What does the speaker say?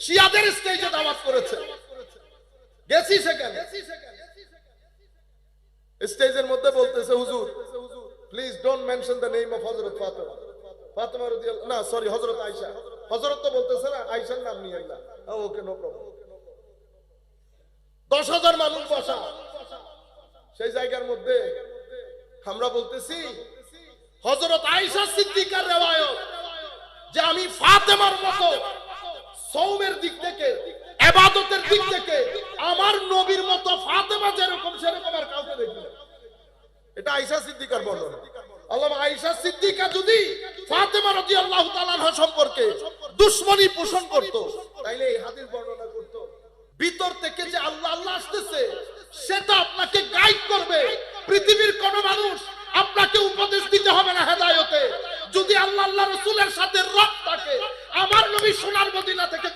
শিয়াদের স্টেজে দাওয়াত করেছে, গেছি সেখানে। স্টেজের মধ্যে বলতেছে, হুজুর please don't mention the name of হযরত ফাতেমা। ফাতেমা রাদিয়াল্লাহু, না সরি, হযরত আয়েশা। হযরত তো বলতেছে না, আয়েশার নাম নিয়েন না। ওকে, নো প্রবলেম। 10,000 মানুষ বসা সেই জায়গার মধ্যে আমরা বলতেছি, হযরত আয়েশা সিদ্দিকার রিওয়ায়াত যে আমি ফাতেমার মতো সওমের দিক থেকে, ইবাদতের দিক থেকে আমার নবীর মতো ফাতেমা যেরকম সেরকম আর কাউকে দেখি না। এটা আয়েশা সিদ্দিকার বর্ণনা। আল্লামা আয়েশা সিদ্দিকা যদি ফাতেমা রাদিয়াল্লাহু তাআলা আনহা সম্পর্কে দুশমনী পোষণ করত, তাইলে এই হাদিস বর্ণনা করত। ভিতর থেকে যে আল্লাহ আল্লাহ আসতেছে, সেটা আপনাকে গাইড করবে। পৃথিবীর কোন মানুষ আপনাকে উপদেশ দিতে হবে না হেদায়েতে। যদি আল্লাহ আল্লাহ রাসূলের সাথে রব থাকে, আমার নবী সোনার মদিনা থেকে